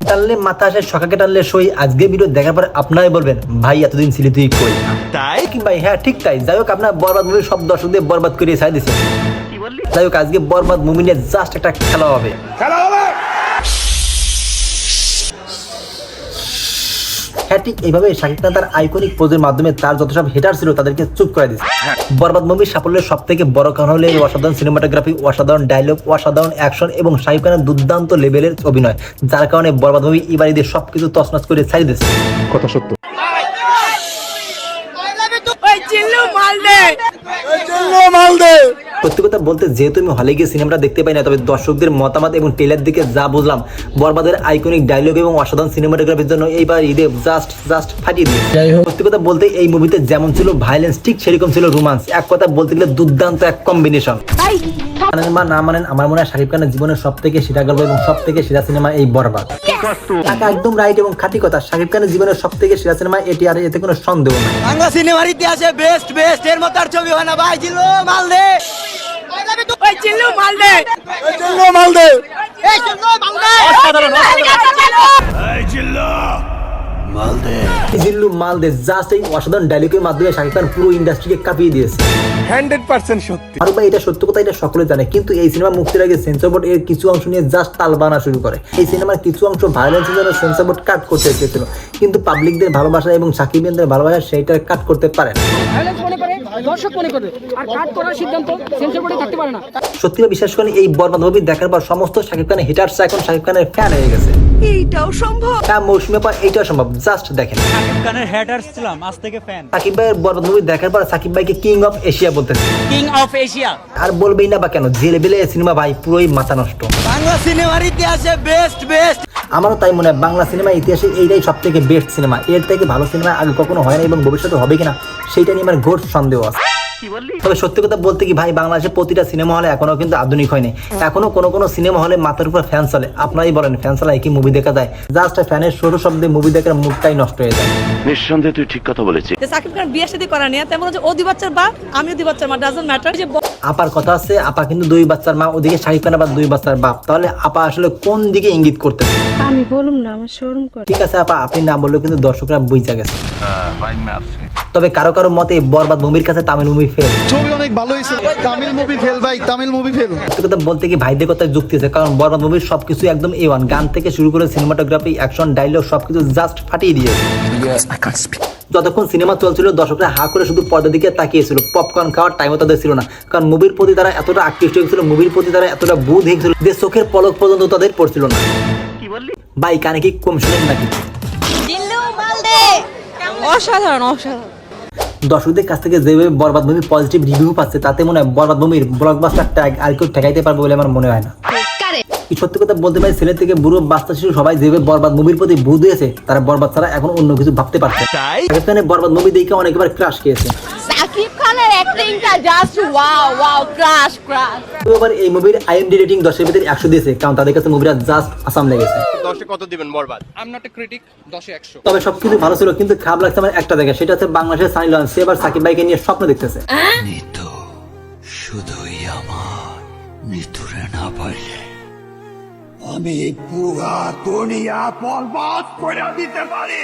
টানলে মাথা আসে, সকাকে টানলে সই। আজকে ভিডিও দেখার পর আপনারাই বলবেন ভাই এতদিন ছিলি তুই কই, তাই কি ভাই? হ্যাঁ ঠিক তাই। যাই হোক, আপনার বরবাদ মুভি সব দর্শকদের বরবাদ করে ছাই দিচ্ছে। যাই হোক, আজকে বরবাদ মুভি নিয়ে জাস্ট একটা খেলা হবে। হ্যাঁ ঠিক এইভাবে শাকিব খান তার আইকনিক পোজের মাধ্যমে তার যত সব হেটার ছিল তাদেরকে চুপ করে দিচ্ছে। বরবাদ মুভির সাফল্যের সব থেকে বড় কারণ হলো অসাধারণ সিনেমাটোগ্রাফি, অসাধারণ ডায়লগ, অসাধারণ অ্যাকশন এবং শাকিব খানের দুর্দান্ত লেভেলের অভিনয়, যার কারণে বরবাদ মুভি এবারে দিয়ে সবকিছু তছনছ করে ছাড়িয়ে দিচ্ছে। কথা সত্য। সত্যি কথা বলতে, যেহেতু আমি হলে গিয়ে সিনেমাটা দেখতে পাই না, তবে দর্শকদের মতামত এবং ট্রেলার দিকে যা বুঝলাম, বরবাদের আইকনিক ডায়লগ এবং অসাধারণ সিনেমাটোগ্রাফির জন্য এইবার ঈদে জাস্ট ফাটিয়ে দিয়ে। সত্যি কথা বলতে, এই মুভিতে যেমন ছিল ভায়োলেন্স, ঠিক সেরকম ছিল রোমান্স। এক কথা বলতে গেলে দুর্দান্ত এক কম্বিনেশন। মানেন বা না মানেন, আমার মনে হয় শাকিব খানের জীবনের সব থেকে সেরা গল্প এবং সব থেকে সেরা সিনেমা এই বরবাদ। একদম রাইট এবং খাঁটি কথা। শাকিব খানের জীবনের সব থেকে সেরা সিনেমা এটি, আর এতে কোনো সন্দেহ নেই। বাংলা সিনেমার ইতিহাসে বেস্ট এর মতো আর ছবি হয় না ভাই। জিল্লু মাল দে, জিল্লু মাল দে, জিল্লু মাল দে, জিল্লু মাল দে। জাস্ট এই অসাধারণ ডায়লগের মাধ্যমে শাকিব খান পুরো ইন্ডাস্ট্রিকে কাঁপিয়ে দিয়েছে। 100% সত্যি। আর ভাই এটা সত্য কথা, এটা সকলে জানে। কিন্তু এই সিনেমা মুক্তির আগে সেন্সর বোর্ড এর কিছু অংশ নিয়ে জাস্ট তালবানা শুরু করে। এই সিনেমার কিছু অংশ ভায়োলেন্সের জন্য সেন্সর বোর্ড কাট করতে চেয়েছিল, কিন্তু পাবলিকদের ভালোবাসা এবং শাকিবিয়ানদের ভালোবাসা সেইটা কাট করতে পারে না। দর্শক মনে করবে আর কাট করার সিদ্ধান্ত সেন্সর বোর্ডে থাকতে পারে না। সত্যি বিশ্বাস করেন, এই বরবাদ মুভি দেখার পর সমস্ত শাকিব খানের হিটার্স এখন শাকিব খানের ফ্যান হয়ে গেছে। এইটাও সম্ভব? হ্যাঁ মৌসুমী পা, এইটাও সম্ভব। জাস্ট দেখেন, শাকিব খানের হেটার্স ছিলাম, আজ থেকে ফ্যান। সাকিব ভাইয়ের বরবাদ মুভি দেখার পর সাকিব ভাইকে কিং অফ এশিয়া বলতেছে। কিং অফ এশিয়া আর বলবেই না বা কেন, যে লেভেলে সিনেমা ভাই পুরোই মাথা নষ্ট। বাংলা সিনেমার ইতিহাসে বেস্ট আমারও তাই মনে হয়, বাংলা সিনেমা ইতিহাসে এইটাই সব থেকে বেস্ট সিনেমা। এর থেকে ভালো সিনেমা আগে কখনো হয় না এবং ভবিষ্যতে হবে কিনা সেইটা নিয়ে আমার ঘোর সন্দেহ আছে। তবে সত্যি কথা বলতে কি ভাই, বাংলাদেশে প্রতিটা সিনেমা হলে এখনো কিন্তু আধুনিক হয়নি। এখনো কোনো সিনেমা হলে মাথার উপর ফ্যান চলে। আপনারাই বলেন, ফ্যান চালায় কি মুভি দেখা যায়? জাস্ট ফ্যানের সরু শব্দে মুভি দেখার মুডটাই নষ্ট হয়ে যায়। নিঃসন্দেহে তুই ঠিক কথা বলেছিস। সাকিব খান বিয়ে শাদী করা নিয়ে তেমন হচ্ছে, ও দুই বাচ্চার বাপ, আমিও দুই বাচ্চার মা, ডাজন্ট ম্যাটার। যে আপার কথা আছে, আপা কিন্তু দুই বাচ্চার মা, ওদিকে শাকিব খান আবার দুই বাচ্চার বাপ। তাহলে আপা আসলে কোন দিকে ইঙ্গিত করতে? আমি বলুম না, আমার শরম করে। ঠিক আছে আপা, আপনি না বললেও কিন্তু দর্শকরা বুঝা গেছে। তবে কারো কারো মতে বরবাদ মুভির কাছে তামিল মুভি ফেল। ছবি অনেক ভালো হয়েছে, তামিল মুভি ফেল ভাই, তামিল মুভি ফেল। সত্যি কথা বলতে কি ভাইদের কথায় যুক্তি আছে, কারণ বরবাদ মুভির সবকিছু একদম A1, গান থেকে শুরু করে সিনেমাটোগ্রাফি, অ্যাকশন, ডায়লগ সবকিছু জাস্ট ফাটিয়ে দিয়েছে। যতক্ষণ সিনেমা চলছিল দর্শকরা হা করে শুধু পর্দার দিকে তাকিয়েছিল। পপকর্ন খাওয়ার টাইমও তাদের ছিল না, কারণ মুভির প্রতি তারা এতটা আকৃষ্ট হয়েছিল, মুভির প্রতি তারা এতটা বুধ হয়েছিল যে চোখের পলক পর্যন্ত তাদের পড়ছিল না। ভাই কানে কি কম শুনেন নাকি? অসাধারণ অসাধারণ। দর্শকদের কাছ থেকে যেভাবে বরবাদ মুভি পজিটিভ রিভিউ পাচ্ছে, তাতে মনে হয় বরবাদ মুভির ব্লকবাস্টার ট্যাগ আর কেউ ঠেকাইতে পারবে বলে আমার মনে হয় না। সত্যি কথা বলতে পারি, ছেলে থেকে বুড়ো বাচ্চা শিশু সবাই যেভাবে বরবাদ মুভির প্রতি বুধ হয়েছে, তারা বরবাদ ছাড়া এখন অন্য কিছু ভাবতে পারছে। শাকিব খানের বরবাদ মুভি দেখে অনেকবার ক্রাশ খেয়েছে। সাকিব খানের অ্যাক্টিংটা জাস্ট ওয়াও ক্রাশ। তো এবার এই মুভির IMDb রেটিং 10 এর ভিতরে 100 দিয়েছে, কারণ তাদের কাছে মুভিটা জাস্ট আসাম লেগেছে। 10 এ কত দিবেন বরবাদ? I am not a critic, 10 এ 100। তবে সবকিছু ভালো ছিল, কিন্তু খারাপ লাগছে আমার একটা জায়গা, সেটা হচ্ছে বাংলাদেশের সানি লিওন। সে এবার সাকিব ভাইকে নিয়ে স্বপ্ন দেখতেছে। শুধুই আমার মৃত্যুরে না পাইলে আমি পুরা দুনিয়া বরবাদ করে দিতে পারি।